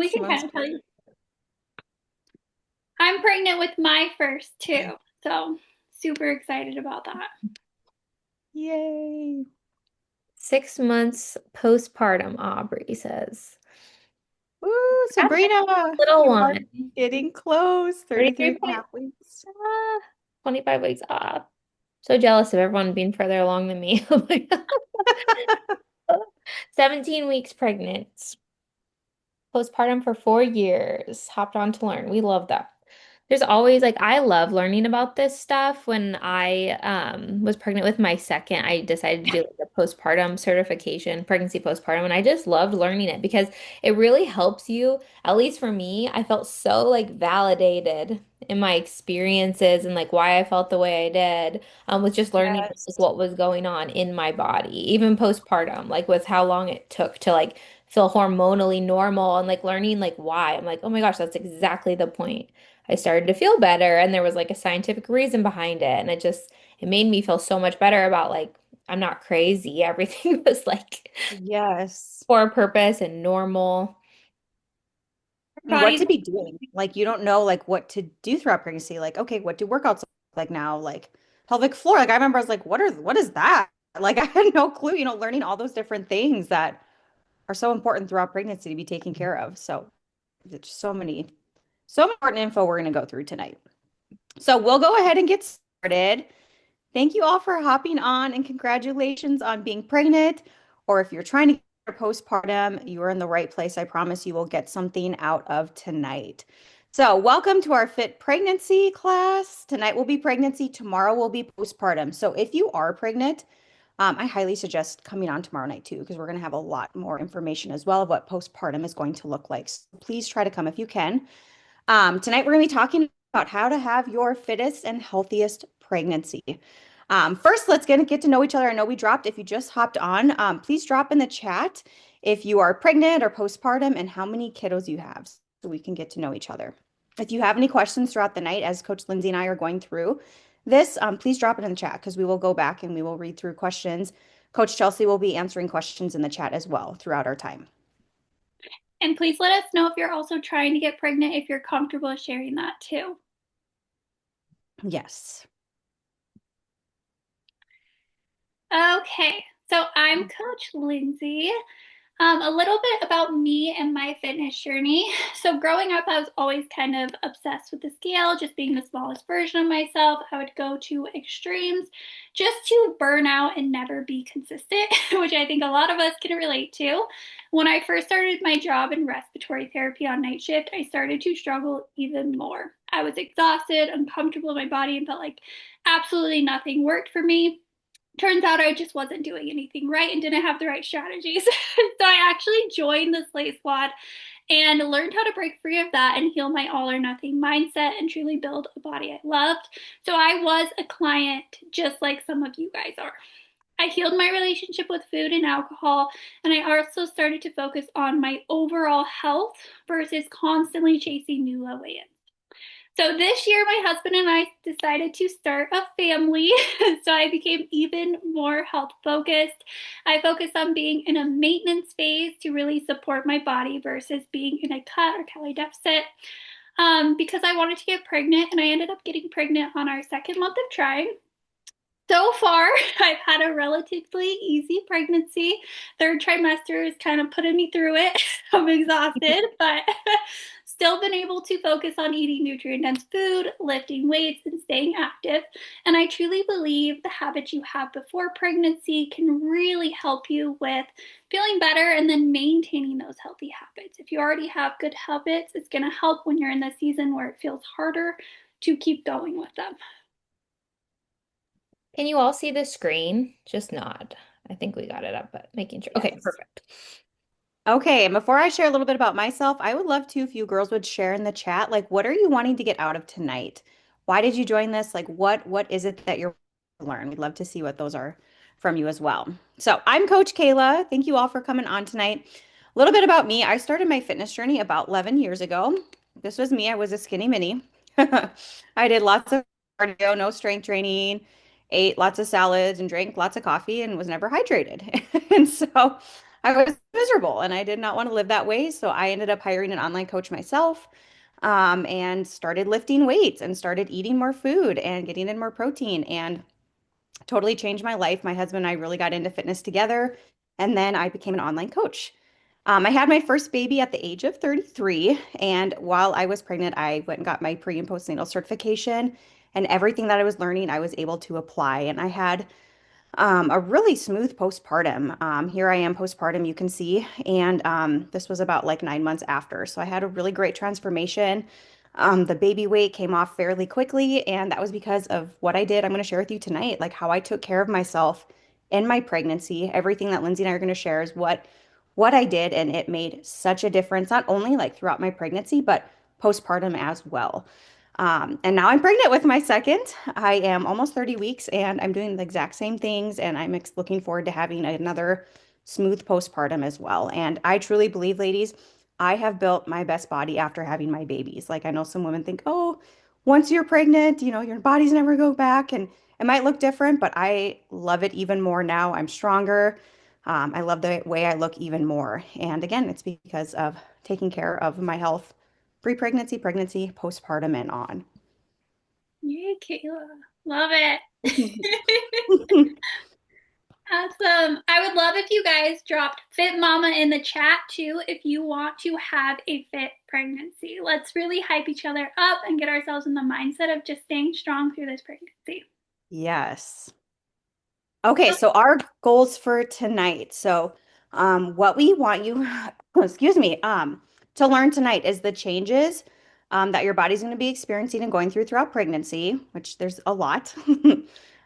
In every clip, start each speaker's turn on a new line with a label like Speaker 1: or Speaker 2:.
Speaker 1: we
Speaker 2: 6
Speaker 1: can
Speaker 2: months.
Speaker 1: kind of tell you. I'm pregnant with my first too, so super excited about that.
Speaker 2: Yay.
Speaker 3: 6 months postpartum, Aubrey says.
Speaker 2: Ooh,
Speaker 3: That's a
Speaker 2: Sabrina,
Speaker 3: little
Speaker 2: you are
Speaker 3: one.
Speaker 2: getting close. 33 and a
Speaker 3: 33
Speaker 2: half weeks.
Speaker 3: 25 weeks off. So jealous of everyone being further along than me. Oh my God. 17 weeks pregnant. Postpartum for 4 years. Hopped on to learn. We love that. There's always like I love learning about this stuff. When I was pregnant with my second, I decided to do like a postpartum certification, pregnancy postpartum, and I just loved learning it because it really helps you, at least for me, I felt so like validated in my experiences and like why I felt the way I did, with just learning like,
Speaker 2: Yes.
Speaker 3: what was going on in my body, even postpartum, like with how long it took to like feel hormonally normal and like learning like why. I'm like, oh my gosh, that's exactly the point. I started to feel better and there was like a scientific reason behind it. And it made me feel so much better about like, I'm not crazy. Everything was like
Speaker 2: Yes.
Speaker 3: for a purpose and normal.
Speaker 2: And what
Speaker 1: Body's
Speaker 2: to be doing. Like you don't know like what to do throughout pregnancy. Like, okay, what do workouts look like now? Like pelvic floor. Like I remember I was like, what is that? Like I had no clue, learning all those different things that are so important throughout pregnancy to be taken care of. So there's so much important info we're going to go through tonight. So we'll go ahead and get started. Thank you all for hopping on and congratulations on being pregnant. Or if you're trying to get postpartum, you are in the right place. I promise you will get something out of tonight. So, welcome to our Fit Pregnancy class. Tonight will be pregnancy, tomorrow will be postpartum. So, if you are pregnant, I highly suggest coming on tomorrow night too, because we're going to have a lot more information as well of what postpartum is going to look like. So please try to come if you can. Tonight, we're going to be talking about how to have your fittest and healthiest pregnancy. First, let's get to know each other. I know we dropped, if you just hopped on, please drop in the chat if you are pregnant or postpartum and how many kiddos you have so we can get to know each other. If you have any questions throughout the night, as Coach Lindsay and I are going through this, please drop it in the chat because we will go back and we will read through questions. Coach Chelsea will be answering questions in the chat as well throughout our time.
Speaker 1: and please let us know if you're also trying to get pregnant if you're comfortable sharing that too.
Speaker 2: Yes.
Speaker 1: Okay, so I'm Coach Lindsay. A little bit about me and my fitness journey. So, growing up, I was always kind of obsessed with the scale, just being the smallest version of myself. I would go to extremes just to burn out and never be consistent, which I think a lot of us can relate to. When I first started my job in respiratory therapy on night shift, I started to struggle even more. I was exhausted, uncomfortable in my body, and felt like absolutely nothing worked for me. Turns out I just wasn't doing anything right and didn't have the right strategies. So I actually joined the Slay Squad and learned how to break free of that and heal my all or nothing mindset and truly build a body I loved. So I was a client just like some of you guys are. I healed my relationship with food and alcohol, and I also started to focus on my overall health versus constantly chasing new low weigh-ins. So this year, my husband and I decided to start a family. So I became even more health focused. I focused on being in a maintenance phase to really support my body versus being in a cut or calorie deficit. Because I wanted to get pregnant, and I ended up getting pregnant on our second month of trying. So far, I've had a relatively easy pregnancy. Third trimester is kind of putting me through it. I'm exhausted, but still been able to focus on eating nutrient dense food, lifting weights, and staying active. And I truly believe the habits you have before pregnancy can really help you with feeling better and then maintaining those healthy habits. If you already have good habits, it's going to help when you're in the season where it feels harder to keep going with them.
Speaker 3: Can you all see the screen? Just nod. I think we got it up, but making sure. Okay,
Speaker 2: Yes.
Speaker 3: perfect.
Speaker 2: Okay, and before I share a little bit about myself, I would love to if you girls would share in the chat, like what are you wanting to get out of tonight? Why did you join this? Like what is it that you're learn? We'd love to see what those are from you as well. So I'm Coach Kayla. Thank you all for coming on tonight. A little bit about me. I started my fitness journey about 11 years ago. This was me. I was a skinny mini. I did lots of cardio, no strength training, ate lots of salads and drank lots of coffee and was never hydrated. And so I was miserable and I did not want to live that way. So I ended up hiring an online coach myself, and started lifting weights and started eating more food and getting in more protein and totally changed my life. My husband and I really got into fitness together. And then I became an online coach. I had my first baby at the age of 33. And while I was pregnant, I went and got my pre and postnatal certification. And everything that I was learning, I was able to apply. And I had a really smooth postpartum. Here I am postpartum, you can see. And this was about like 9 months after. So I had a really great transformation. The baby weight came off fairly quickly, and that was because of what I did. I'm going to share with you tonight, like how I took care of myself in my pregnancy. Everything that Lindsay and I are going to share is what I did, and it made such a difference, not only like throughout my pregnancy, but postpartum as well. And now I'm pregnant with my second. I am almost 30 weeks and I'm doing the exact same things. And I'm looking forward to having another smooth postpartum as well. And I truly believe, ladies, I have built my best body after having my babies. Like I know some women think, oh, once you're pregnant, your body's never go back and it might look different, but I love it even more now. I'm stronger. I love the way I look even more. And again, it's because of taking care of my health pre-pregnancy, pregnancy, postpartum, and on.
Speaker 1: Yay, Kayla. Love it. Awesome. I would love if you guys dropped Fit Mama in the chat too if you want to have a fit pregnancy. Let's really hype each other up and get ourselves in the mindset of just staying strong through this pregnancy.
Speaker 2: Yes. Okay, so our goals for tonight. So, what we want you, excuse me, to learn tonight is the changes that your body's going to be experiencing and going throughout pregnancy, which there's a lot.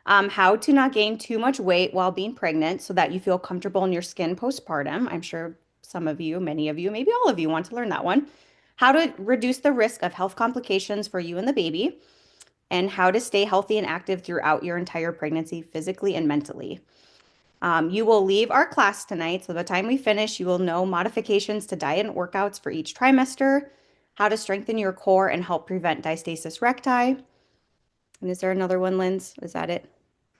Speaker 2: How to not gain too much weight while being pregnant so that you feel comfortable in your skin postpartum. I'm sure some of you, many of you, maybe all of you want to learn that one. How to reduce the risk of health complications for you and the baby, and how to stay healthy and active throughout your entire pregnancy, physically and mentally. You will leave our class tonight, so by the time we finish, you will know modifications to diet and workouts for each trimester, how to strengthen your core and help prevent diastasis recti. And is there another one, Linz? Is that it?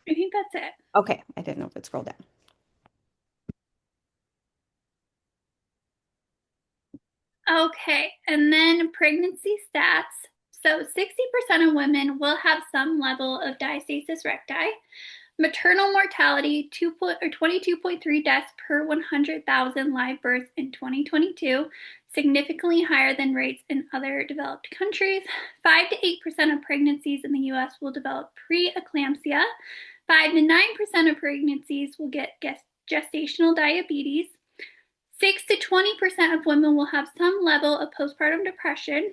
Speaker 1: I think that's it.
Speaker 2: Okay, I didn't know if it scrolled down.
Speaker 1: Okay, and then pregnancy stats. So 60% of women will have some level of diastasis recti. Maternal mortality 22.3 deaths per 100,000 live births in 2022, significantly higher than rates in other developed countries. 5 to 8% of pregnancies in the US will develop preeclampsia. 5 to 9% of pregnancies will get gestational diabetes. 6 to 20% of women will have some level of postpartum depression.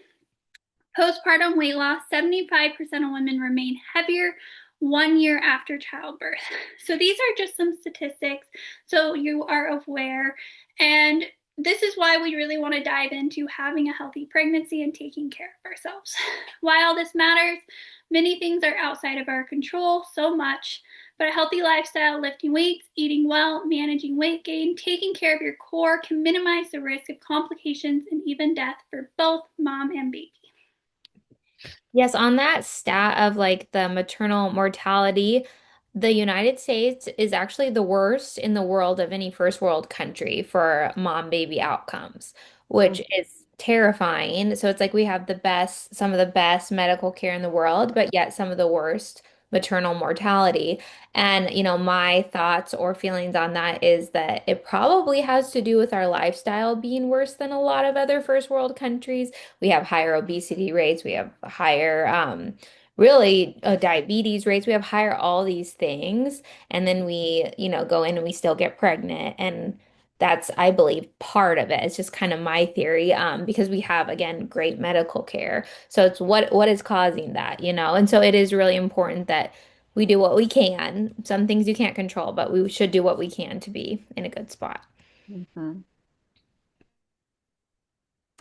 Speaker 1: Postpartum weight loss, 75% of women remain heavier 1 year after childbirth. So these are just some statistics so you are aware. And this is why we really want to dive into having a healthy pregnancy and taking care of ourselves. Why all this matters, many things are outside of our control, so much, but a healthy lifestyle, lifting weights, eating well, managing weight gain, taking care of your core can minimize the risk of complications and even death for both mom and baby.
Speaker 3: Yes, on that stat of like the maternal mortality, the United States is actually the worst in the world of any first world country for mom baby outcomes, which is terrifying. So it's like we have some of the best medical care in the world, but yet some of the worst maternal mortality. And, my thoughts or feelings on that is that it probably has to do with our lifestyle being worse than a lot of other first world countries. We have higher obesity rates. We have higher, really diabetes rates. We have higher all these things. And then we, go in and we still get pregnant. And that's, I believe, part of it. It's just kind of my theory, because we have, again, great medical care. So it's what is causing that, And so it is really important that we do what we can. Some things you can't control, but we should do what we can to be in a good spot.
Speaker 2: Mhm.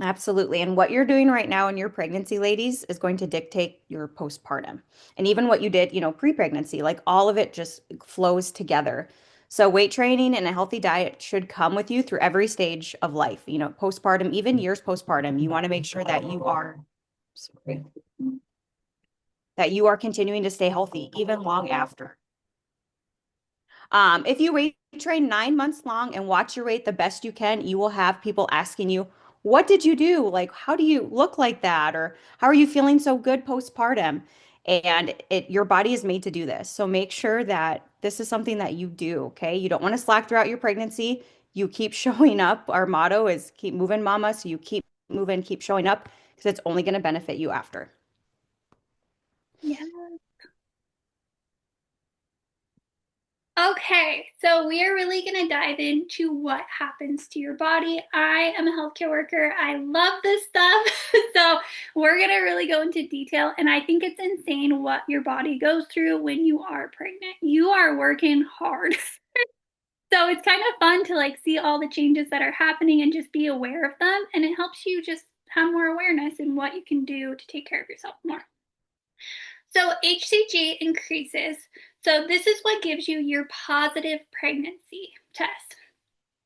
Speaker 2: Absolutely. And what you're doing right now in your pregnancy, ladies, is going to dictate your postpartum. And even what you did, pre-pregnancy, like all of it just flows together. So weight training and a healthy diet should come with you through every stage of life, postpartum, even years postpartum. You want to make sure that sorry, that you are continuing to stay healthy even long after. If you wait train 9 months long and watch your weight the best you can, you will have people asking you, what did you do? Like, how do you look like that? Or how are you feeling so good postpartum? And your body is made to do this. So make sure that this is something that you do, okay? You don't want to slack throughout your pregnancy. You keep showing up. Our motto is keep moving, mama. So you keep moving, keep showing up because it's only going to benefit you after.
Speaker 1: Yeah. Okay, so we are really going to dive into what happens to your body. I am a healthcare worker. I love this stuff. So, we're going to really go into detail. And I think it's insane what your body goes through when you are pregnant. You are working hard. So, it's kind of fun to like see all the changes that are happening and just be aware of them. And it helps you just have more awareness in what you can do to take care of yourself more. So HCG increases. So this is what gives you your positive pregnancy test.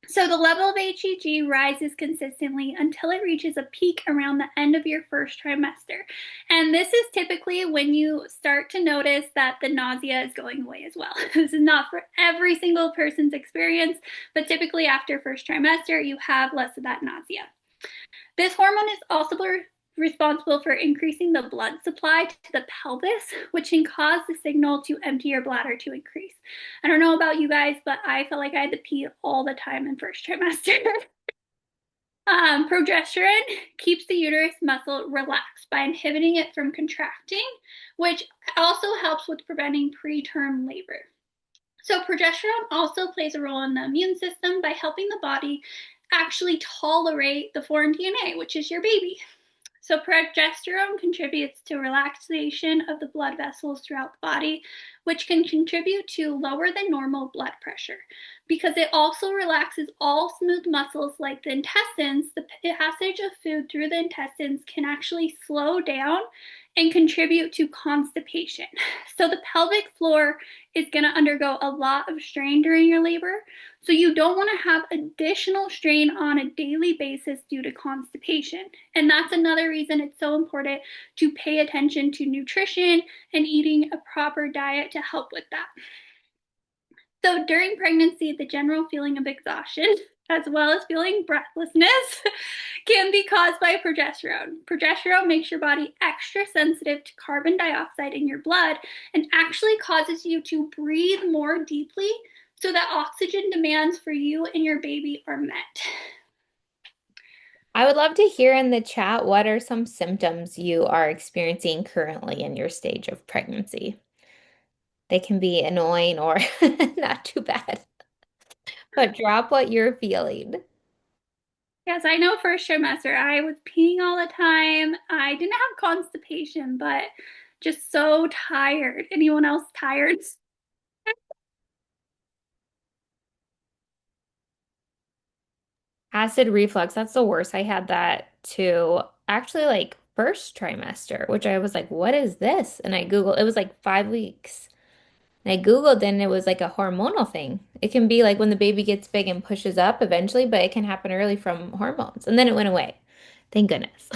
Speaker 1: So the level of HCG rises consistently until it reaches a peak around the end of your first trimester. And this is typically when you start to notice that the nausea is going away as well. This is not for every single person's experience, but typically after first trimester, you have less of that nausea. This hormone is also responsible for increasing the blood supply to the pelvis, which can cause the signal to empty your bladder to increase. I don't know about you guys, but I felt like I had to pee all the time in first trimester. Progesterone keeps the uterus muscle relaxed by inhibiting it from contracting, which also helps with preventing preterm labor. So progesterone also plays a role in the immune system by helping the body actually tolerate the foreign DNA, which is your baby. So progesterone contributes to relaxation of the blood vessels throughout the body, which can contribute to lower than normal blood pressure. Because it also relaxes all smooth muscles like the intestines, the passage of food through the intestines can actually slow down and contribute to constipation. So the pelvic floor is going to undergo a lot of strain during your labor. So you don't want to have additional strain on a daily basis due to constipation. And that's another reason it's so important to pay attention to nutrition and eating a proper diet to help with that. So during pregnancy, the general feeling of exhaustion, as well as feeling breathlessness, can be caused by progesterone. Progesterone makes your body extra sensitive to carbon dioxide in your blood and actually causes you to breathe more deeply so that oxygen demands for you and your baby are met.
Speaker 3: I would love to hear in the chat what are some symptoms you are experiencing currently in your stage of pregnancy. They can be annoying or not too bad, but drop what you're feeling.
Speaker 1: Yes, I know first trimester, I was peeing all the time. I didn't have constipation, but just so tired. Anyone else tired?
Speaker 3: Acid reflux, that's the worst. I had that too. Actually, like first trimester, which I was like, what is this? And I Googled, it was like 5 weeks. And I Googled and it was like a hormonal thing. It can be like when the baby gets big and pushes up eventually, but it can happen early from hormones. And then it went away. Thank goodness.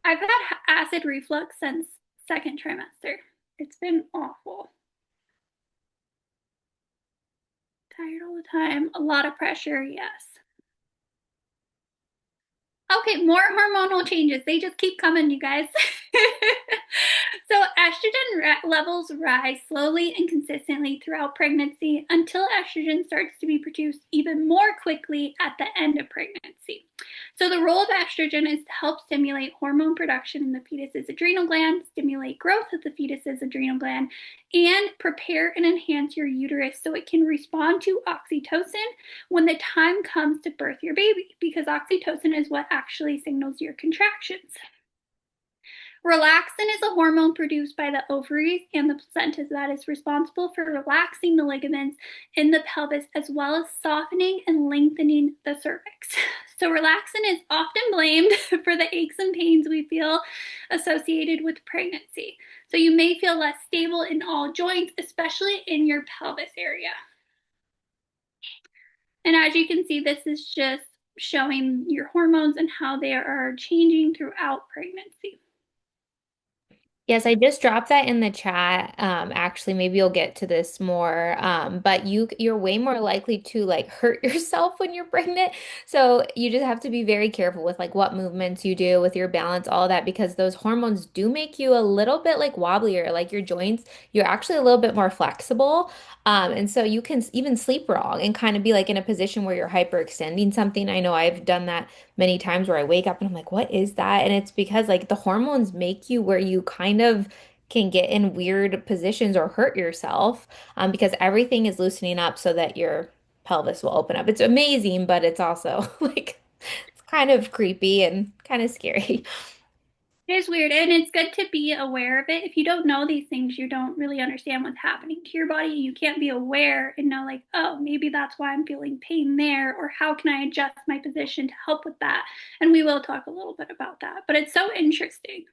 Speaker 1: I've had acid reflux since second trimester. It's been awful. Tired all the time, a lot of pressure, yes. Okay, more hormonal changes. They just keep coming, you guys. So estrogen levels rise slowly and consistently throughout pregnancy until estrogen starts to be produced even more quickly at the end of pregnancy. So the role of estrogen is to help stimulate hormone production in the fetus's adrenal gland, stimulate growth of the fetus's adrenal gland, and prepare and enhance your uterus so it can respond to oxytocin when the time comes to birth your baby, because oxytocin is what actually signals your contractions. Relaxin is a hormone produced by the ovaries and the placenta that is responsible for relaxing the ligaments in the pelvis as well as softening and lengthening the cervix. So, relaxin is often blamed for the aches and pains we feel associated with pregnancy. So, you may feel less stable in all joints, especially in your pelvis area. And as you can see, this is just showing your hormones and how they are changing throughout pregnancy.
Speaker 3: Yes, I just dropped that in the chat. Actually, maybe you'll get to this more. But you're way more likely to like hurt yourself when you're pregnant. So you just have to be very careful with like what movements you do with your balance, all that, because those hormones do make you a little bit like wobblier, like your joints, you're actually a little bit more flexible. And so you can even sleep wrong and kind of be like in a position where you're hyperextending something. I know I've done that many times where I wake up and I'm like, what is that? And it's because like the hormones make you where you kind of can get in weird positions or hurt yourself because everything is loosening up so that your pelvis will open up. It's amazing, but it's also like it's kind of creepy and kind of scary.
Speaker 1: It is weird, and it's good to be aware of it. If you don't know these things, you don't really understand what's happening to your body. You can't be aware and know, like, oh, maybe that's why I'm feeling pain there, or how can I adjust my position to help with that? And we will talk a little bit about that, but it's so interesting.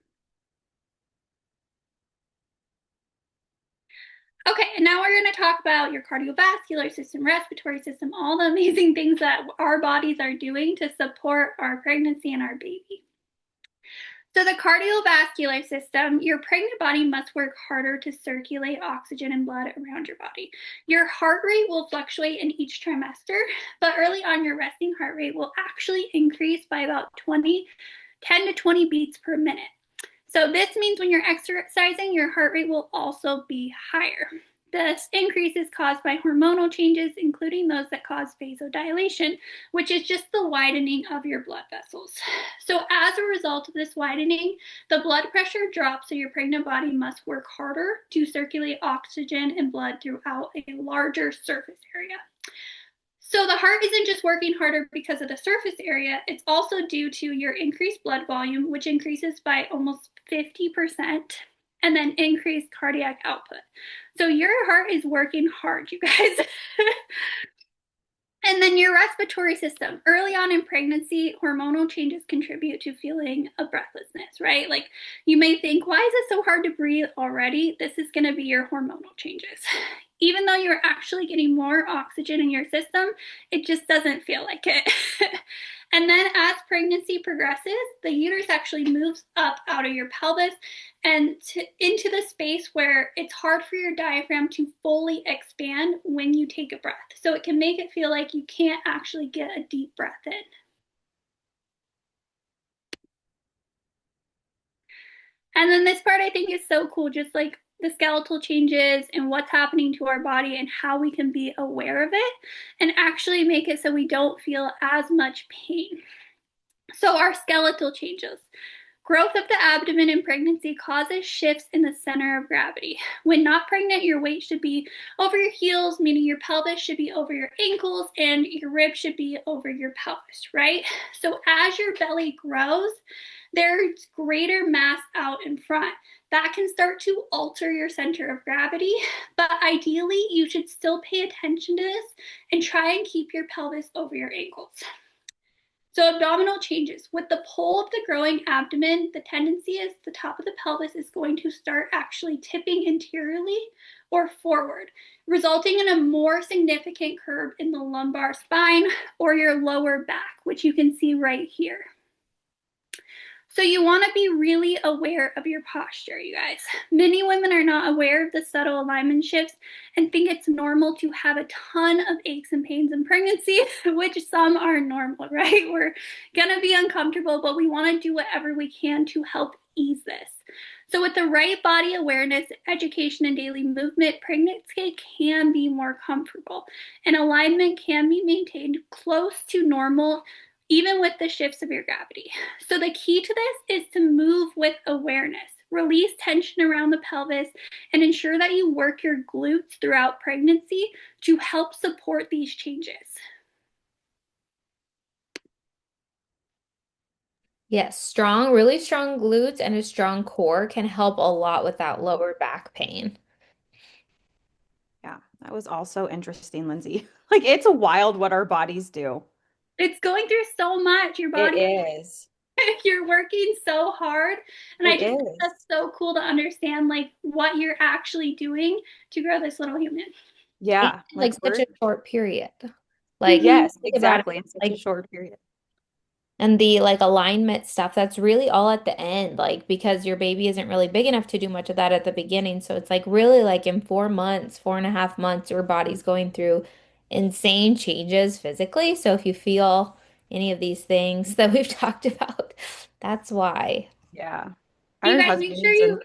Speaker 1: Okay, and now we're going to talk about your cardiovascular system, respiratory system, all the amazing things that our bodies are doing to support our pregnancy and our baby. So, the cardiovascular system, your pregnant body must work harder to circulate oxygen and blood around your body. Your heart rate will fluctuate in each trimester, but early on, your resting heart rate will actually increase by about 10 to 20 beats per minute. So this means when you're exercising, your heart rate will also be higher. This increase is caused by hormonal changes, including those that cause vasodilation, which is just the widening of your blood vessels. So as a result of this widening, the blood pressure drops, so your pregnant body must work harder to circulate oxygen and blood throughout a larger surface area. So the heart isn't just working harder because of the surface area, it's also due to your increased blood volume, which increases by almost 50%, and then increased cardiac output. So your heart is working hard, you guys. And then your respiratory system. Early on in pregnancy, hormonal changes contribute to feeling a breathlessness, right? Like you may think, why is it so hard to breathe already? This is going to be your hormonal changes. Even though you're actually getting more oxygen in your system, it just doesn't feel like it. And then as pregnancy progresses, the uterus actually moves up out of your pelvis and into the space where it's hard for your diaphragm to fully expand when you take a breath. So it can make it feel like you can't actually get a deep breath in. And then this part I think is so cool, just like the skeletal changes and what's happening to our body and how we can be aware of it and actually make it so we don't feel as much pain. So our skeletal changes. Growth of the abdomen in pregnancy causes shifts in the center of gravity. When not pregnant, your weight should be over your heels, meaning your pelvis should be over your ankles and your ribs should be over your pelvis, right? So as your belly grows, there's greater mass out in front. That can start to alter your center of gravity, but ideally, you should still pay attention to this and try and keep your pelvis over your ankles. So abdominal changes. With the pull of the growing abdomen, the tendency is the top of the pelvis is going to start actually tipping interiorly or forward, resulting in a more significant curve in the lumbar spine or your lower back, which you can see right here. So you want to be really aware of your posture, you guys. Many women are not aware of the subtle alignment shifts and think it's normal to have a ton of aches and pains in pregnancy, which some are normal, right? We're going to be uncomfortable, but we want to do whatever we can to help ease this. So with the right body awareness, education, and daily movement, pregnancy can be more comfortable, and alignment can be maintained close to normal even with the shifts of your gravity. So the key to this is to move with awareness. Release tension around the pelvis and ensure that you work your glutes throughout pregnancy to help support these changes.
Speaker 3: Yes, strong, really strong glutes and a strong core can help a lot with that lower back pain.
Speaker 2: Yeah, that was also interesting, Lindsay. Like it's wild what our bodies do.
Speaker 1: It's going through so much. Your
Speaker 3: It
Speaker 1: body,
Speaker 3: is.
Speaker 1: you're working so hard. And I
Speaker 3: It
Speaker 1: just think
Speaker 3: is.
Speaker 1: that's so cool to understand like what you're actually doing to grow this little human.
Speaker 3: And
Speaker 2: Yeah,
Speaker 3: like
Speaker 2: like
Speaker 3: such
Speaker 2: we're
Speaker 3: a short period. Like
Speaker 1: Mhm.
Speaker 2: yes,
Speaker 3: think about it.
Speaker 2: exactly. In such a
Speaker 3: Like
Speaker 2: short period.
Speaker 3: And the like alignment stuff, that's really all at the end, like because your baby isn't really big enough to do much of that at the beginning. So it's like really like in 4 months, 4.5 months, your body's going through insane changes physically. So if you feel any of these things that we've talked about, that's why.
Speaker 2: Yeah.
Speaker 1: Do you
Speaker 2: Our
Speaker 1: guys make sure
Speaker 2: husbands
Speaker 1: you,
Speaker 2: and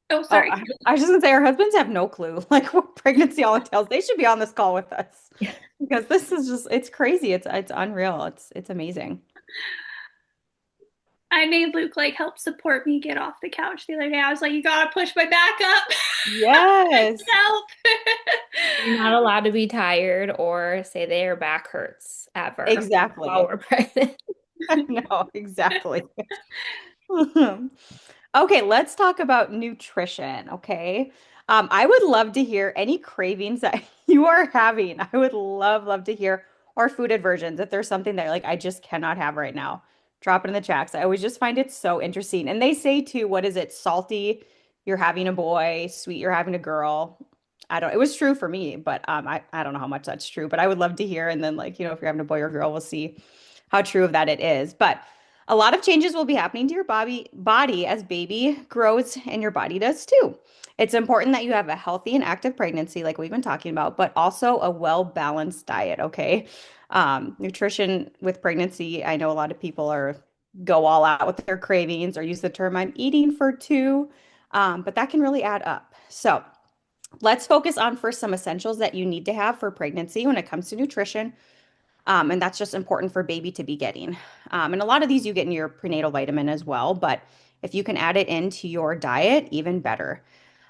Speaker 1: oh,
Speaker 2: oh,
Speaker 1: sorry.
Speaker 2: I was just gonna say our husbands have no clue like what pregnancy all entails. They should be on this call with us because this is just it's crazy. It's unreal. It's amazing.
Speaker 1: I made Luke like help support me get off the couch the other day. I was like, you gotta push my back up.
Speaker 2: Yes,
Speaker 1: Help.
Speaker 3: You're not allowed to be tired or say their back hurts ever while
Speaker 2: exactly.
Speaker 3: we're pregnant.
Speaker 2: I know, exactly. Okay, let's talk about nutrition, okay? I would love to hear any cravings that you are having. I would love to hear, or food aversions, if there's something that like I just cannot have right now. Drop it in the chats. I always just find it so interesting. And they say too, what is it? Salty, you're having a boy, sweet, you're having a girl. I don't, it was true for me, but I don't know how much that's true, but I would love to hear. And then like, if you're having a boy or girl, we'll see how true of that it is. But a lot of changes will be happening to your body as baby grows and your body does too. It's important that you have a healthy and active pregnancy, like we've been talking about, but also a well-balanced diet, okay? Nutrition with pregnancy, I know a lot of people are go all out with their cravings or use the term I'm eating for two, but that can really add up. So let's focus on first some essentials that you need to have for pregnancy when it comes to nutrition. And that's just important for baby to be getting. And a lot of these you get in your prenatal vitamin as well, but if you can add it into your diet, even better.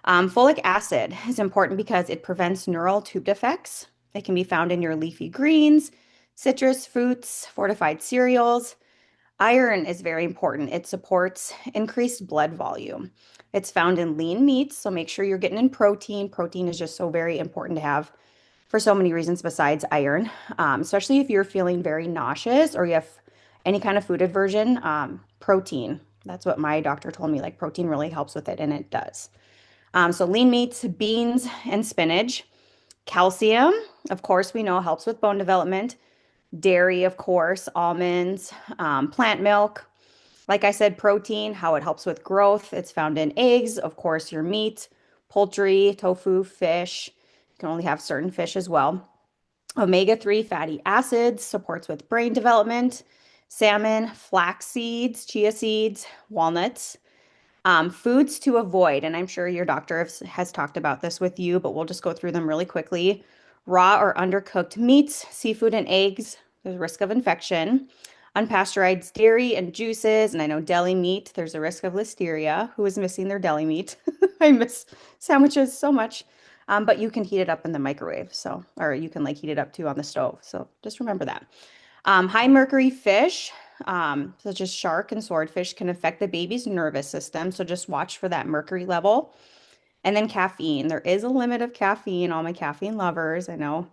Speaker 2: Folic acid is important because it prevents neural tube defects. It can be found in your leafy greens, citrus fruits, fortified cereals. Iron is very important. It supports increased blood volume. It's found in lean meats, so make sure you're getting in protein. Protein is just so very important to have for so many reasons besides iron, especially if you're feeling very nauseous or you have any kind of food aversion. Protein, that's what my doctor told me. Like protein really helps with it, and it does. So lean meats, beans, and spinach. Calcium, of course, we know helps with bone development. Dairy, of course, almonds, plant milk. Like I said, protein, how it helps with growth. It's found in eggs, of course, your meat, poultry, tofu, fish. You can only have certain fish as well. Omega-3 fatty acids supports with brain development. Salmon, flax seeds, chia seeds, walnuts. Foods to avoid, and I'm sure your doctor has talked about this with you, but we'll just go through them really quickly. Raw or undercooked meats, seafood, and eggs. There's a risk of infection. Unpasteurized dairy and juices, and I know deli meat, there's a risk of listeria. Who is missing their deli meat? I miss sandwiches so much. But you can heat it up in the microwave, so, or you can like heat it up too on the stove. So just remember that. High mercury fish, such as shark and swordfish, can affect the baby's nervous system. So just watch for that mercury level. And then caffeine. There is a limit of caffeine. All my caffeine lovers, I know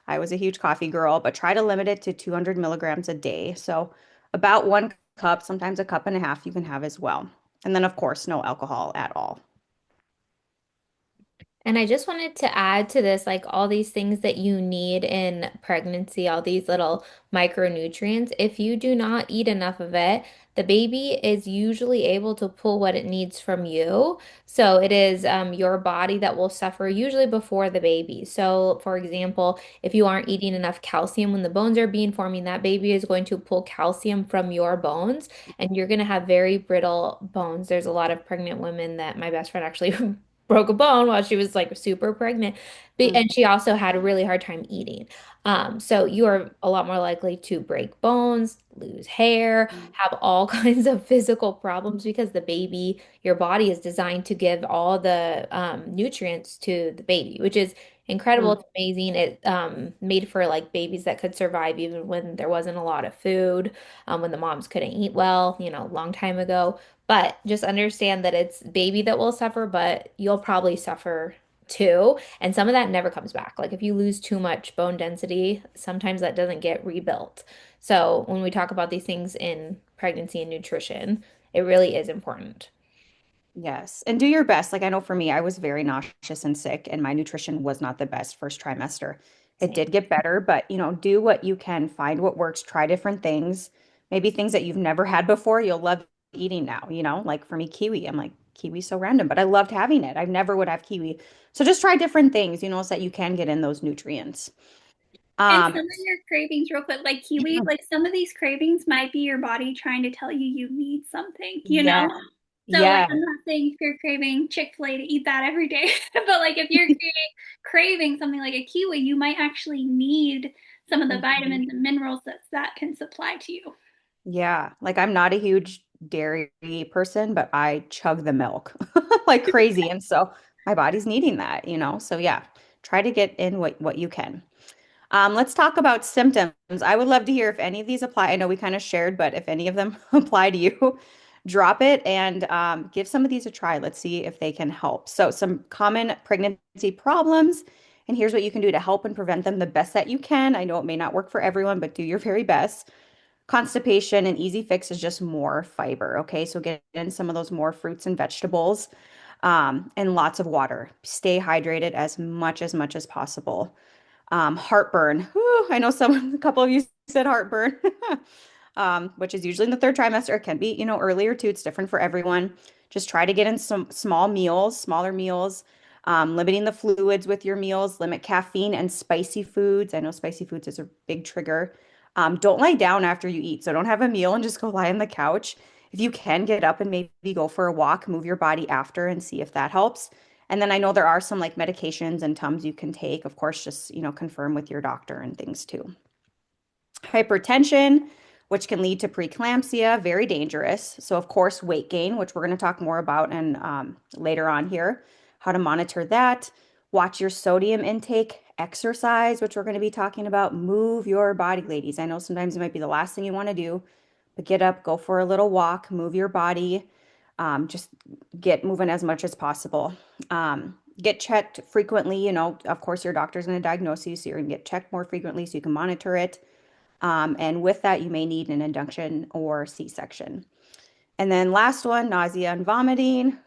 Speaker 2: I was a huge coffee girl, but try to limit it to 200 milligrams a day. So about 1 cup, sometimes a cup and a half you can have as well. And then, of course, no alcohol at all.
Speaker 3: And I just wanted to add to this, like all these things that you need in pregnancy, all these little micronutrients. If you do not eat enough of it, the baby is usually able to pull what it needs from you. So it is your body that will suffer usually before the baby. So, for example, if you aren't eating enough calcium when the bones are being forming, that baby is going to pull calcium from your bones, and you're going to have very brittle bones. There's a lot of pregnant women that my best friend actually broke a bone while she was like super pregnant.
Speaker 2: Mm,
Speaker 3: And she also had a really hard time eating. So you are a lot more likely to break bones, lose hair,
Speaker 2: mm,
Speaker 3: have all kinds of physical problems because the baby, your body is designed to give all the nutrients to the baby, which is incredible.
Speaker 2: mm.
Speaker 3: It's amazing. It made for like babies that could survive even when there wasn't a lot of food, when the moms couldn't eat well, a long time ago. But just understand that it's baby that will suffer, but you'll probably suffer too. And some of that never comes back. Like if you lose too much bone density, sometimes that doesn't get rebuilt. So when we talk about these things in pregnancy and nutrition, it really is important.
Speaker 2: Yes. And do your best. Like I know for me, I was very nauseous and sick, and my nutrition was not the best first trimester. It
Speaker 3: Same.
Speaker 2: did get better, but do what you can, find what works, try different things. maybe things that you've never had before, you'll love eating now, like for me, kiwi. I'm like, kiwi's so random, but I loved having it. I never would have kiwi. So just try different things, so that you can get in those nutrients.
Speaker 1: And
Speaker 2: Um,
Speaker 1: some of your cravings, real quick, like kiwi, like some of these cravings might be your body trying to tell you you need something, you
Speaker 2: yeah,
Speaker 1: know? So, like,
Speaker 2: yeah.
Speaker 1: I'm not saying if you're craving Chick-fil-A to eat that every day, but like if you're craving something like a kiwi, you might actually need some of the
Speaker 2: Mhm.
Speaker 1: vitamins and minerals that can supply to you.
Speaker 2: Yeah, like I'm not a huge dairy person, but I chug the milk like crazy. And so my body's needing that, So yeah, try to get in what you can. Let's talk about symptoms. I would love to hear if any of these apply. I know we kind of shared, but if any of them apply to you, drop it and give some of these a try. Let's see if they can help. So, some common pregnancy problems, and here's what you can do to help and prevent them the best that you can. I know it may not work for everyone, but do your very best. Constipation, an easy fix is just more fiber. Okay, so get in some of those more fruits and vegetables, and lots of water. Stay hydrated as much as possible. Heartburn. Whew, I know a couple of you said heartburn, which is usually in the third trimester. It can be, earlier too. It's different for everyone. Just try to get in some small meals, smaller meals, limiting the fluids with your meals, limit caffeine and spicy foods. I know spicy foods is a big trigger. Don't lie down after you eat. So don't have a meal and just go lie on the couch. If you can get up and maybe go for a walk, move your body after and see if that helps. And then I know there are some like medications and Tums you can take. Of course, just, confirm with your doctor and things too. Hypertension, which can lead to preeclampsia, very dangerous. So, of course, weight gain, which we're going to talk more about and later on here, how to monitor that. Watch your sodium intake, exercise, which we're going to be talking about. Move your body, ladies. I know sometimes it might be the last thing you want to do, but get up, go for a little walk, move your body. Just get moving as much as possible. Get checked frequently. Of course, your doctor's going to diagnose you, so you're going to get checked more frequently so you can monitor it. And with that, you may need an induction or C-section. And then last one, nausea and vomiting.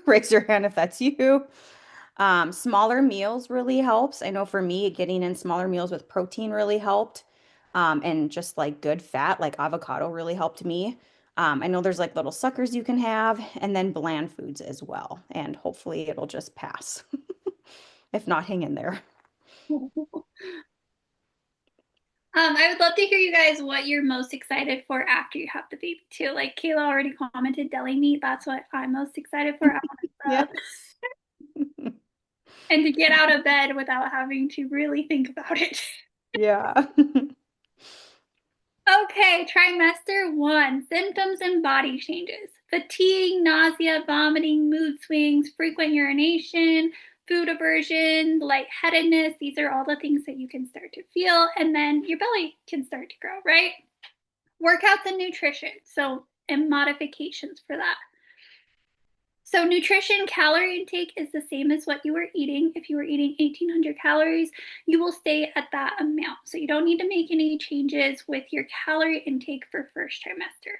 Speaker 2: Raise your hand if that's you. Smaller meals really helps. I know for me, getting in smaller meals with protein really helped. And just like good fat, like avocado really helped me. I know there's like little suckers you can have, and then bland foods as well. And hopefully it'll just pass. If not, hang in there.
Speaker 1: I would love to hear you guys what you're most excited for after you have the baby too. Like Kayla already commented deli meat. That's what I'm most excited for. I
Speaker 2: Yeah.
Speaker 1: want to and to get out of bed without having to really think about it.
Speaker 2: Yeah.
Speaker 1: Okay, trimester one, symptoms and body changes. Fatigue, nausea, vomiting, mood swings, frequent urination, food aversion, lightheadedness. These are all the things that you can start to feel, and then your belly can start to grow, right? Workouts and nutrition, and modifications for that. So nutrition calorie intake is the same as what you were eating. If you were eating 1,800 calories, you will stay at that amount. So you don't need to make any changes with your calorie intake for first trimester.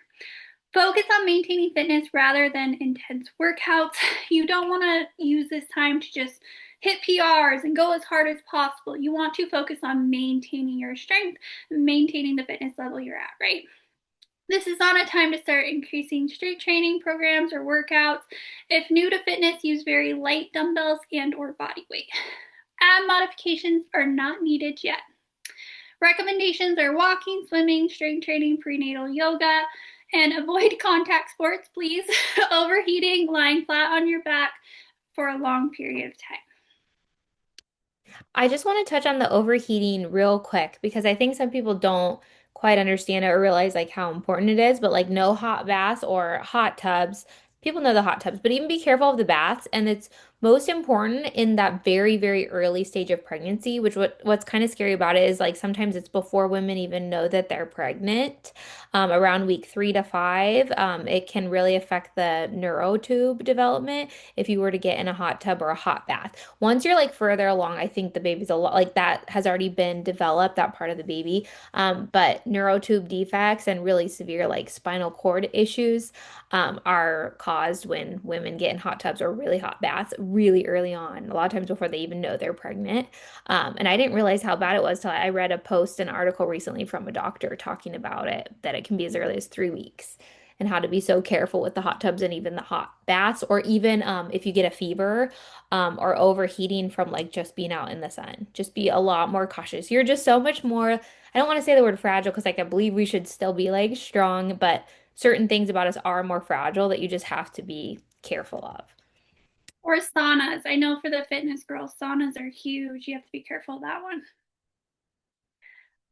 Speaker 1: Focus on maintaining fitness rather than intense workouts. You don't want to use this time to just hit PRs and go as hard as possible. You want to focus on maintaining your strength, maintaining the fitness level you're at, right? This is not a time to start increasing strength training programs or workouts. If new to fitness, use very light dumbbells and or body weight. Ab modifications are not needed yet. Recommendations are walking, swimming, strength training, prenatal yoga, and avoid contact sports, please. Overheating, lying flat on your back for a long period of time.
Speaker 3: I just want to touch on the overheating real quick because I think some people don't quite understand it or realize like how important it is, but like no hot baths or hot tubs. People know the hot tubs, but even be careful of the baths. And it's most important in that very, very early stage of pregnancy, which what's kind of scary about it is like sometimes it's before women even know that they're pregnant, around week 3 to 5. It can really affect the neurotube development if you were to get in a hot tub or a hot bath. Once you're like further along, I think the baby's a lot like that has already been developed, that part of the baby. But neurotube defects and really severe like spinal cord issues are caused when women get in hot tubs or really hot baths really early on, a lot of times before they even know they're pregnant. And I didn't realize how bad it was till I read a post, an article recently from a doctor talking about it, that it can be as early as 3 weeks and how to be so careful with the hot tubs and even the hot baths, or even if you get a fever or overheating from like just being out in the sun. Just be a lot more cautious. You're just so much more, I don't want to say the word fragile because like I believe we should still be like strong, but certain things about us are more fragile that you just have to be careful of.
Speaker 1: Or saunas. I know for the fitness girls, saunas are huge. You have to be careful of that one.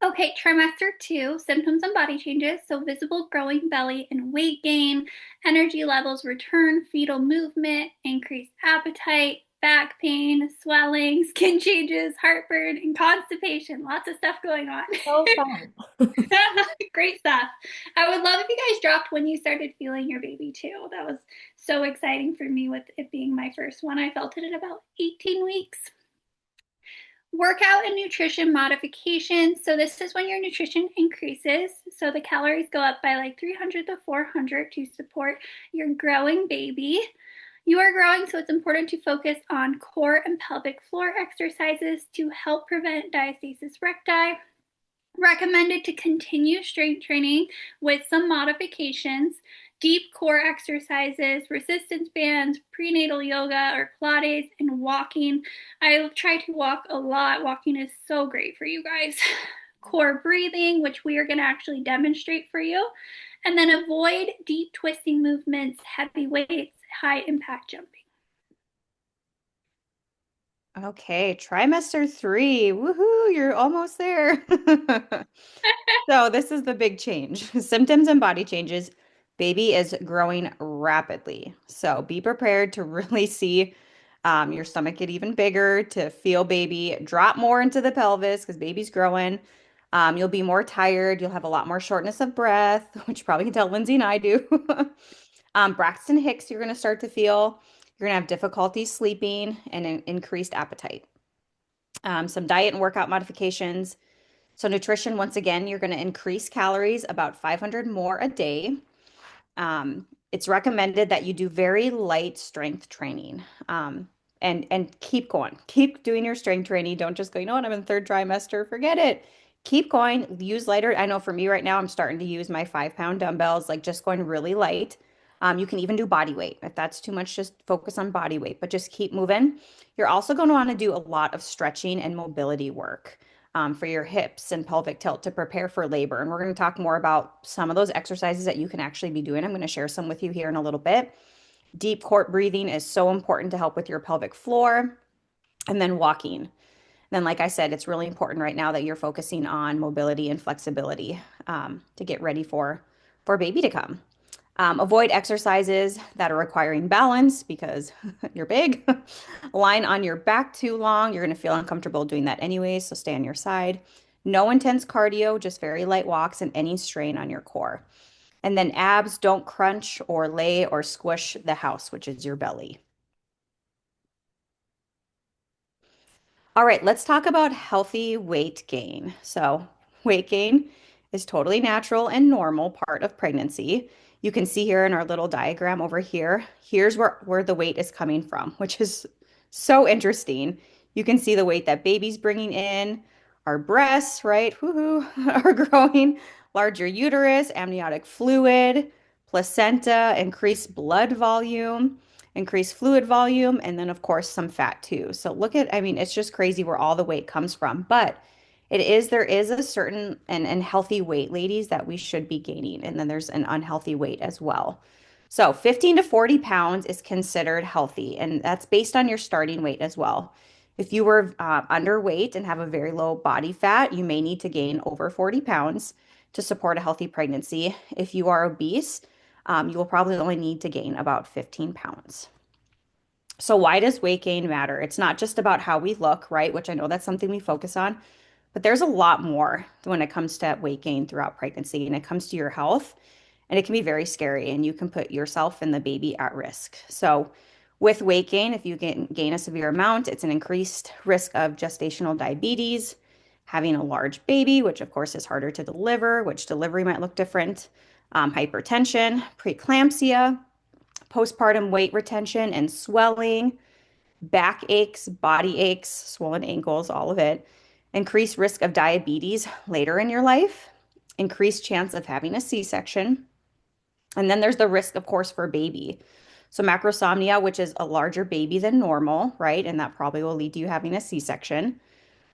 Speaker 1: Okay, trimester two, symptoms and body changes. So visible growing belly and weight gain, energy levels return, fetal movement, increased appetite, back pain, swelling, skin changes, heartburn, and constipation. Lots of stuff going on.
Speaker 3: So fun.
Speaker 1: Great stuff. I would love if you guys dropped when you started feeling your baby too. That was so exciting for me with it being my first one. I felt it at about 18 weeks. Workout and nutrition modifications. So this is when your nutrition increases. So the calories go up by like 300 to 400 to support your growing baby. You are growing, so it's important to focus on core and pelvic floor exercises to help prevent diastasis recti. Recommended to continue strength training with some modifications, deep core exercises, resistance bands, prenatal yoga or Pilates, and walking. I try to walk a lot. Walking is so great for you guys. Core breathing, which we are going to actually demonstrate for you. And then avoid deep twisting movements, heavy weights, high impact jumping.
Speaker 2: Okay, trimester three. Woohoo, you're almost there. So this is the big change. Symptoms and body changes. Baby is growing rapidly. So be prepared to really see your stomach get even bigger, to feel baby drop more into the pelvis because baby's growing. You'll be more tired. You'll have a lot more shortness of breath, which you probably can tell Lindsay and I do. Braxton Hicks, you're going to start to feel. You're going to have difficulty sleeping and an increased appetite. Some diet and workout modifications. So nutrition, once again, you're going to increase calories about 500 more a day. It's recommended that you do very light strength training. And keep going. Keep doing your strength training. Don't just go, you know what, I'm in the third trimester, forget it. Keep going. Use lighter. I know for me right now, I'm starting to use my 5 pound dumbbells, like just going really light. You can even do body weight. If that's too much, just focus on body weight, but just keep moving. You're also going to want to do a lot of stretching and mobility work for your hips and pelvic tilt to prepare for labor. And we're going to talk more about some of those exercises that you can actually be doing. I'm going to share some with you here in a little bit. Deep core breathing is so important to help with your pelvic floor. And then walking. Then, like I said, it's really important right now that you're focusing on mobility and flexibility to get ready for baby to come. Avoid exercises that are requiring balance because you're big. Lying on your back too long, you're going to feel uncomfortable doing that anyway, so stay on your side. No intense cardio, just very light walks and any strain on your core. And then abs, don't crunch or lay or squish the house, which is your belly. All right, let's talk about healthy weight gain. So, weight gain is totally natural and normal part of pregnancy. You can see here in our little diagram over here, here's where the weight is coming from, which is so interesting. You can see the weight that baby's bringing in, our breasts, right? Woohoo, are growing, larger uterus, amniotic fluid, placenta, increased blood volume, increased fluid volume, and then of course some fat too. So look at, I mean, it's just crazy where all the weight comes from. But there is a certain and healthy weight, ladies, that we should be gaining. And then there's an unhealthy weight as well. So 15 to 40 pounds is considered healthy, and that's based on your starting weight as well. If you were underweight and have a very low body fat, you may need to gain over 40 pounds to support a healthy pregnancy. If you are obese, you will probably only need to gain about 15 pounds. So why does weight gain matter? It's not just about how we look, right? Which I know that's something we focus on, but there's a lot more when it comes to weight gain throughout pregnancy and it comes to your health. And it can be very scary and you can put yourself and the baby at risk. So with weight gain, if you gain a severe amount, it's an increased risk of gestational diabetes, having a large baby, which of course is harder to deliver, which delivery might look different, hypertension, preeclampsia, postpartum weight retention and swelling, back aches, body aches, swollen ankles, all of it, increased risk of diabetes later in your life, increased chance of having a C-section. And then there's the risk, of course, for baby. So macrosomnia, which is a larger baby than normal, right? And that probably will lead to you having a C-section.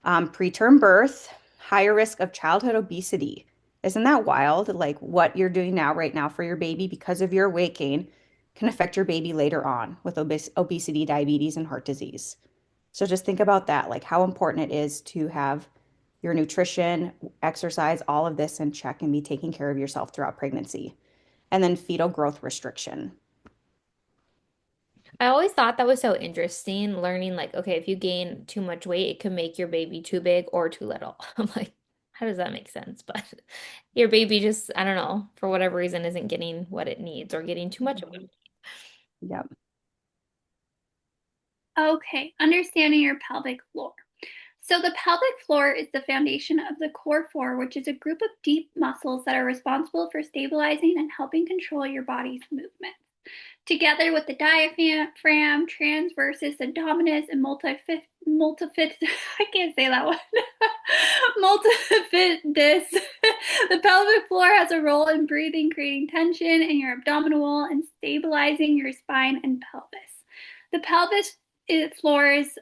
Speaker 2: Preterm birth, higher risk of childhood obesity. Isn't that wild? Like what you're doing now, right now for your baby because of your weight gain can affect your baby later on with obesity, diabetes, and heart disease. So just think about that, like how important it is to have your nutrition, exercise, all of this in check and be taking care of yourself throughout pregnancy. And then fetal growth restriction.
Speaker 3: I always thought that was so interesting, learning like, okay, if you gain too much weight, it could make your baby too big or too little. I'm like, how does that make sense? But your baby just, I don't know, for whatever reason, isn't getting what it needs or getting too much of it.
Speaker 2: Yep.
Speaker 1: Okay, understanding your pelvic floor. So the pelvic floor is the foundation of the core four, which is a group of deep muscles that are responsible for stabilizing and helping control your body's movement. Together with the diaphragm, transversus abdominis, and multifid, I can't say that one, multifidus, the pelvic floor has a role in breathing, creating tension in your abdominal wall and stabilizing your spine and pelvis. The pelvis floor is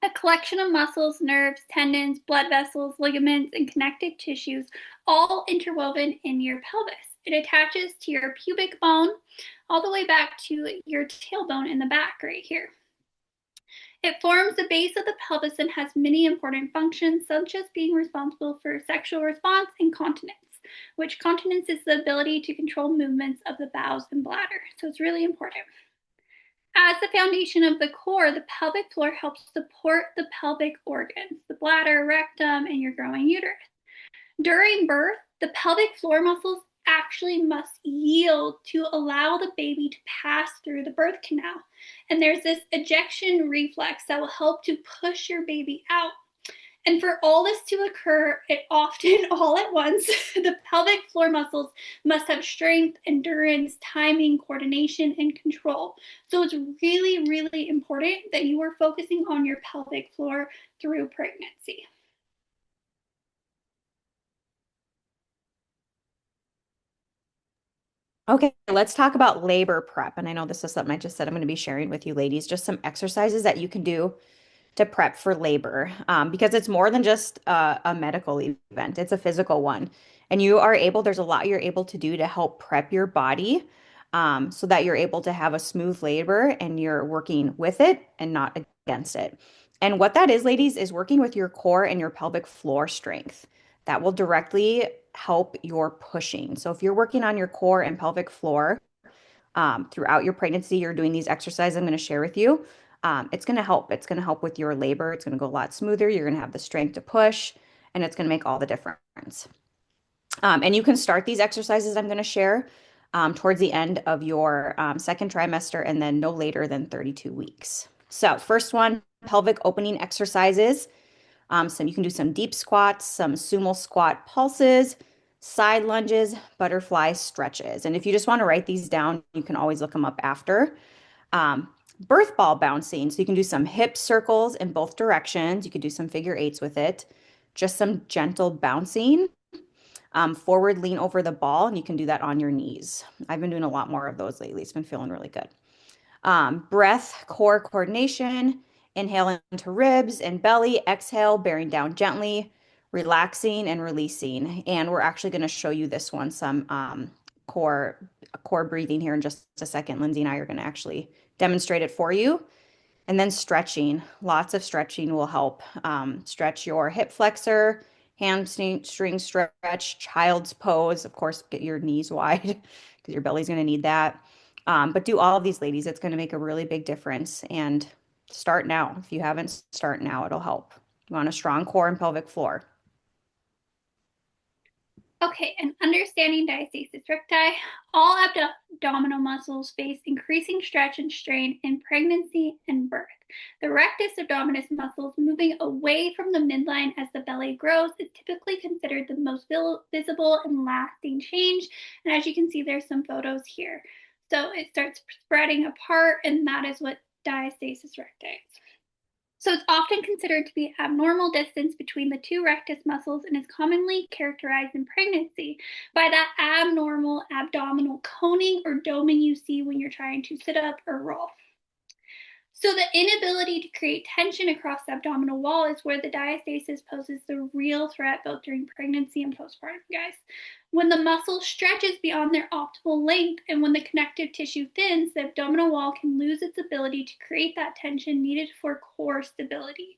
Speaker 1: a collection of muscles, nerves, tendons, blood vessels, ligaments, and connective tissues, all interwoven in your pelvis. It attaches to your pubic bone all the way back to your tailbone in the back right here. It forms the base of the pelvis and has many important functions, such as being responsible for sexual response and continence, which continence is the ability to control movements of the bowels and bladder. So it's really important. As the foundation of the core, the pelvic floor helps support the pelvic organs, the bladder, rectum, and your growing uterus. During birth, the pelvic floor muscles actually must yield to allow the baby to pass through the birth canal. And there's this ejection reflex that will help to push your baby out. And for all this to occur, it often all at once, the pelvic floor muscles must have strength, endurance, timing, coordination, and control. So it's really, really important that you are focusing on your pelvic floor through pregnancy.
Speaker 2: Okay, let's talk about labor prep. And I know this is something I just said I'm going to be sharing with you ladies, just some exercises that you can do to prep for labor because it's more than just a medical event, it's a physical one. And you are able, there's a lot you're able to do to help prep your body so that you're able to have a smooth labor and you're working with it and not against it. And what that is, ladies, is working with your core and your pelvic floor strength. That will directly help your pushing. So if you're working on your core and pelvic floor, throughout your pregnancy, you're doing these exercises I'm going to share with you. It's going to help. It's going to help with your labor. It's going to go a lot smoother. You're going to have the strength to push, and it's going to make all the difference. And you can start these exercises I'm going to share towards the end of your second trimester and then no later than 32 weeks. So, first one, pelvic opening exercises. So you can do some deep squats, some sumo squat pulses, side lunges, butterfly stretches. And if you just want to write these down, you can always look them up after. Birth ball bouncing. So you can do some hip circles in both directions. You could do some figure eights with it. Just some gentle bouncing. Forward lean over the ball, and you can do that on your knees. I've been doing a lot more of those lately. It's been feeling really good. Breath, core coordination. Inhale into ribs and belly. Exhale, bearing down gently, relaxing and releasing. And we're actually going to show you this one, some core breathing here in just a second. Lindsay and I are going to actually demonstrate it for you. And then stretching. Lots of stretching will help. Stretch your hip flexor, hamstring stretch, child's pose. Of course, get your knees wide because your belly's going to need that. But do all of these, ladies. It's going to make a really big difference. And start now. If you haven't, start now. It'll help. You want a strong core and pelvic floor.
Speaker 1: Okay, and understanding diastasis recti, all abdominal muscles face increasing stretch and strain in pregnancy and birth. The rectus abdominis muscles moving away from the midline as the belly grows is typically considered the most visible and lasting change. And as you can see, there's some photos here. So it starts spreading apart, and that is what diastasis recti. So it's often considered to be abnormal distance between the two rectus muscles and is commonly characterized in pregnancy by that abnormal abdominal coning or doming you see when you're trying to sit up or roll. So the inability to create tension across the abdominal wall is where the diastasis poses the real threat both during pregnancy and postpartum, guys. When the muscle stretches beyond their optimal length and when the connective tissue thins, the abdominal wall can lose its ability to create that tension needed for core stability.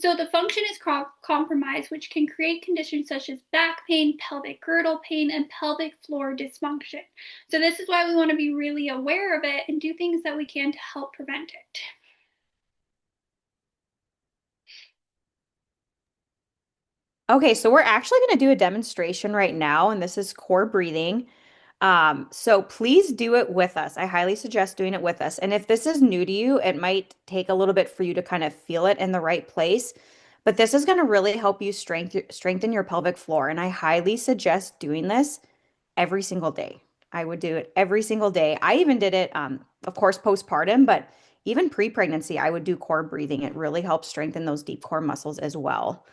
Speaker 1: So the function is compromised, which can create conditions such as back pain, pelvic girdle pain, and pelvic floor dysfunction. So this is why we want to be really aware of it and do things that we can to help prevent it.
Speaker 2: Okay, so we're actually going to do a demonstration right now, and this is core breathing. So please do it with us. I highly suggest doing it with us. And if this is new to you, it might take a little bit for you to kind of feel it in the right place, but this is going to really help you strengthen your pelvic floor. And I highly suggest doing this every single day. I would do it every single day. I even did it, of course, postpartum, but even pre-pregnancy, I would do core breathing. It really helps strengthen those deep core muscles as well.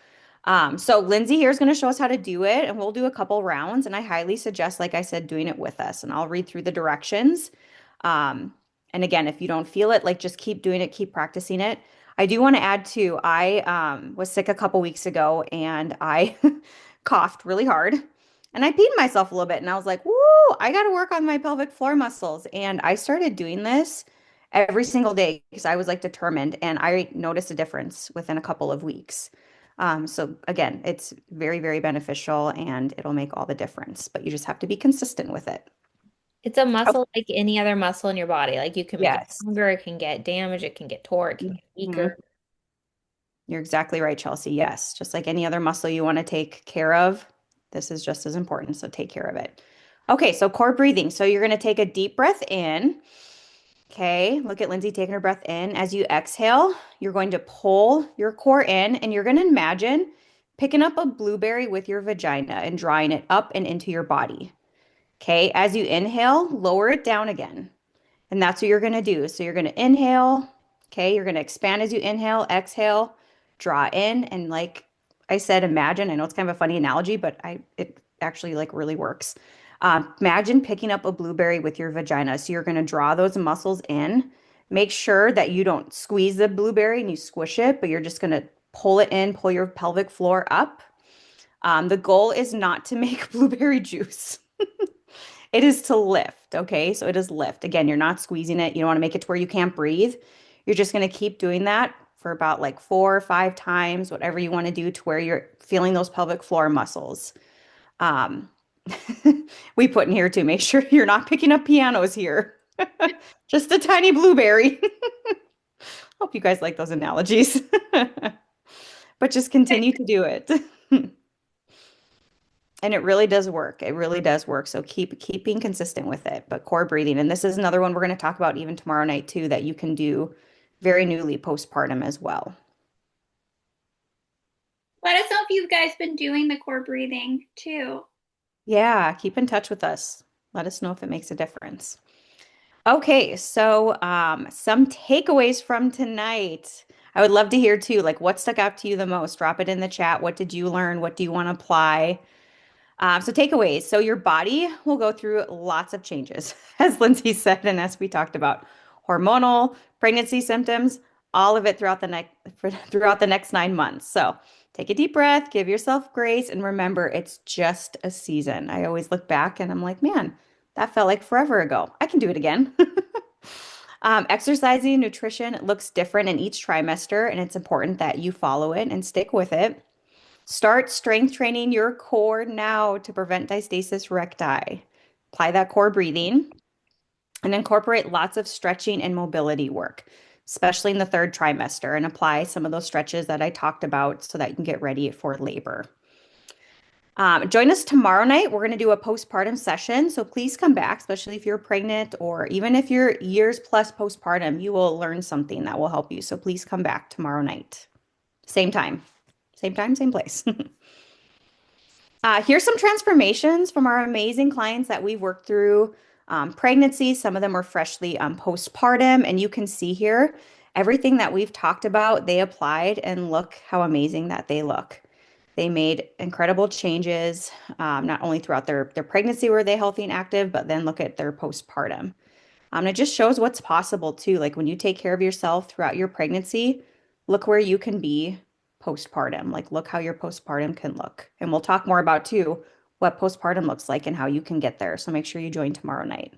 Speaker 2: So Lindsay here is going to show us how to do it, and we'll do a couple rounds. And I highly suggest, like I said, doing it with us. And I'll read through the directions. And again, if you don't feel it, like just keep doing it, keep practicing it. I do want to add too, I was sick a couple weeks ago and I coughed really hard and I peed myself a little bit and I was like, woo, I got to work on my pelvic floor muscles. And I started doing this every single day because I was like determined and I noticed a difference within a couple of weeks. So again, it's very, very beneficial and it'll make all the difference, but you just have to be consistent with it.
Speaker 3: It's a
Speaker 2: Oh,
Speaker 3: muscle like any other muscle in your body. Like you can make it
Speaker 2: yes.
Speaker 3: stronger, it can get damaged, it can get tore, it can get
Speaker 2: Mhm.
Speaker 3: weaker.
Speaker 2: You're exactly right, Chelsea. Yes. Just like any other muscle you want to take care of, this is just as important. So take care of it. Okay. So core breathing. So you're going to take a deep breath in. Okay. Look at Lindsay taking her breath in. As you exhale, you're going to pull your core in and you're going to imagine picking up a blueberry with your vagina and drawing it up and into your body. Okay. As you inhale, lower it down again. And that's what you're going to do. So you're going to inhale. Okay. You're going to expand as you inhale, exhale, draw in. And like I said, imagine, I know it's kind of a funny analogy, but it actually like really works. Imagine picking up a blueberry with your vagina. So you're going to draw those muscles in. Make sure that you don't squeeze the blueberry and you squish it, but you're just going to pull it in, pull your pelvic floor up. The goal is not to make blueberry juice. It is to lift, okay? So it is lift. Again, you're not squeezing it. You don't want to make it to where you can't breathe. You're just going to keep doing that for about like 4 or 5 times, whatever you want to do to where you're feeling those pelvic floor muscles. Um, we put in here to make sure you're not picking up pianos here. Just a tiny blueberry. Hope you guys like those analogies. But just continue to do it. And it really does work. It really does work. So keep being consistent with it. But core breathing, and this is another one we're going to talk about even tomorrow night too, that you can do very newly postpartum as well.
Speaker 1: Let us know if you guys been doing the core breathing too.
Speaker 2: Yeah, keep in touch with us. Let us know if it makes a difference. Okay, so some takeaways from tonight. I would love to hear too, like what stuck out to you the most? Drop it in the chat. What did you learn? What do you want to apply? So takeaways. So your body will go through lots of changes, as Lindsay said, and as we talked about, hormonal, pregnancy symptoms, all of it throughout the next 9 months. So take a deep breath, give yourself grace, and remember, it's just a season. I always look back and I'm like, man, that felt like forever ago. I can do it again. Exercising, nutrition, it looks different in each trimester, and it's important that you follow it and stick with it. Start strength training your core now to prevent diastasis recti. Apply that core breathing and incorporate lots of stretching and mobility work, especially in the third trimester, and apply some of those stretches that I talked about so that you can get ready for labor. Join us tomorrow night. We're going to do a postpartum session. So please come back, especially if you're pregnant or even if you're years plus postpartum, you will learn something that will help you. So please come back tomorrow night. Same time, same place. Here's some transformations from our amazing clients that we've worked through pregnancy. Some of them were freshly postpartum. And you can see here everything that we've talked about, they applied, and look how amazing that they look. They made incredible changes, not only throughout their pregnancy were they healthy and active, but then look at their postpartum. It just shows what's possible too. Like when you take care of yourself throughout your pregnancy, look where you can be postpartum. Like look how your postpartum can look. And we'll talk more about too what postpartum looks like and how you can get there. So make sure you join tomorrow night.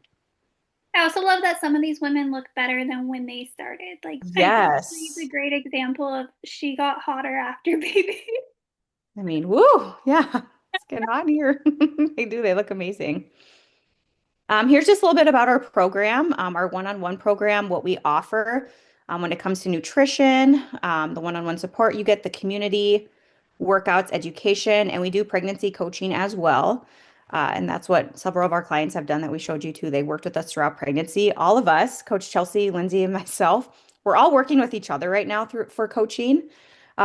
Speaker 1: I also love that some of these women look better than when they started. Like, I think she's a
Speaker 2: Yes.
Speaker 1: great example of she got hotter after baby.
Speaker 2: I mean, woo, yeah, it's getting hot here. They do, they look amazing. Here's just a little bit about our program, our one-on-one program, what we offer when it comes to nutrition, the one-on-one support. You get the community workouts, education, and we do pregnancy coaching as well. And that's what several of our clients have done that we showed you too. They worked with us throughout pregnancy. All of us, Coach Chelsea, Lindsay, and myself, we're all working with each other right now for coaching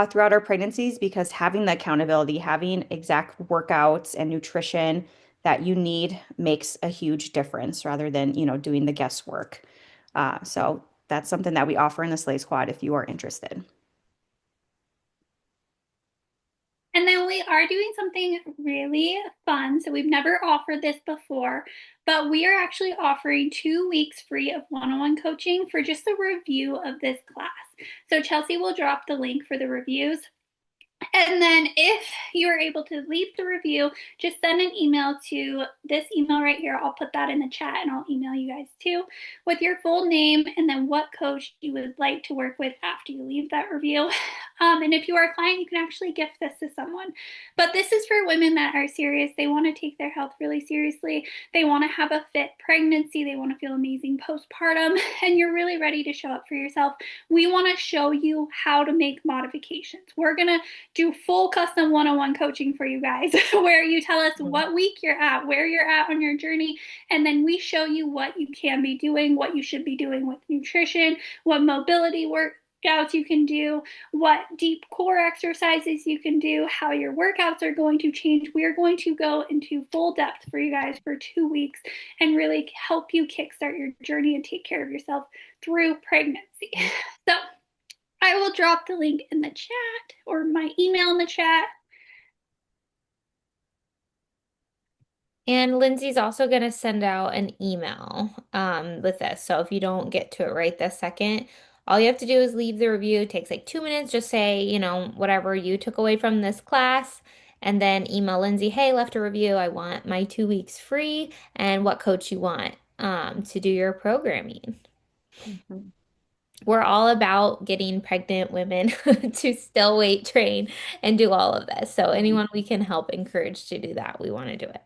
Speaker 2: throughout our pregnancies because having the accountability, having exact workouts and nutrition that you need makes a huge difference rather than, doing the guesswork. So that's something that we offer in the Slay Squad if you are interested.
Speaker 1: And then we are doing something really fun. So we've never offered this before, but we are actually offering 2 weeks free of one-on-one coaching for just a review of this class. So Chelsea will drop the link for the reviews. And then if you're able to leave the review, just send an email to this email right here. I'll put that in the chat and I'll email you guys too with your full name and then what coach you would like to work with after you leave that review. And if you are a client, you can actually gift this to someone. But this is for women that are serious. They want to take their health really seriously. They want to have a fit pregnancy. They want to feel amazing postpartum. And you're really ready to show up for yourself. We want to show you how to make modifications. We're going to do full custom one-on-one coaching for you guys where you tell us what week you're at, where you're at on your journey, and then we show you what you can be doing, what you should be doing with nutrition, what mobility workouts you can do, what deep core exercises you can do, how your workouts are going to change. We are going to go into full depth for you guys for 2 weeks and really help you kickstart your journey and take care of yourself through pregnancy. So I will drop the link in the chat or my email in the chat.
Speaker 3: And Lindsay's also going to send out an email with this. So if you don't get to it right this second, all you have to do is leave the review. It takes like 2 minutes. Just say, whatever you took away from this class, and then email Lindsay, hey, left a review. I want my 2 weeks free and what coach you want to do your programming.
Speaker 2: Mhm.
Speaker 3: We're all about getting pregnant women to still weight train and do all of this. So anyone we can help encourage to do that, we want to do it.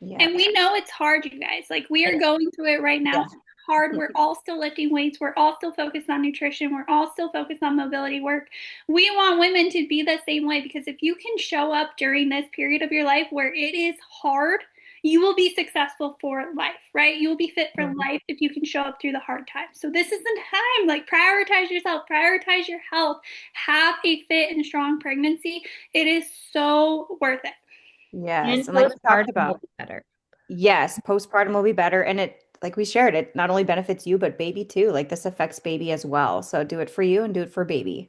Speaker 1: And
Speaker 2: Yes.
Speaker 1: we know it's hard, you guys. Like we are going through it right now.
Speaker 2: Yeah.
Speaker 1: It's hard. We're all still lifting weights. We're all still focused on nutrition. We're all still focused on mobility work. We want women to be the same way because if you can show up during this period of your life where it is hard, you will be successful for life, right? You will be fit for
Speaker 2: Mhm.
Speaker 1: life if you can show up through the hard times. So this is the time. Like prioritize yourself, prioritize your health, have a fit and strong pregnancy. It is so worth it.
Speaker 2: Yes.
Speaker 3: And
Speaker 2: And like we talked
Speaker 3: postpartum will
Speaker 2: about,
Speaker 3: be better.
Speaker 2: yes, postpartum will be better. And like we shared, it not only benefits you, but baby too. Like this affects baby as well. So do it for you and do it for baby.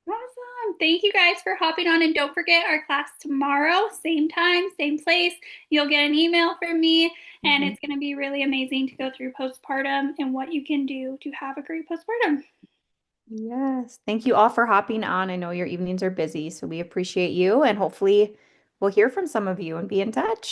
Speaker 1: Awesome. Thank you guys for hopping on. And don't forget our class tomorrow, same time, same place. You'll get an email from me, and
Speaker 2: Mhm.
Speaker 1: it's going to be really amazing to go through postpartum and what you can do to have a great postpartum.
Speaker 2: Yes. Thank you all for hopping on. I know your evenings are busy, so we appreciate you and hopefully we'll hear from some of you and be in touch.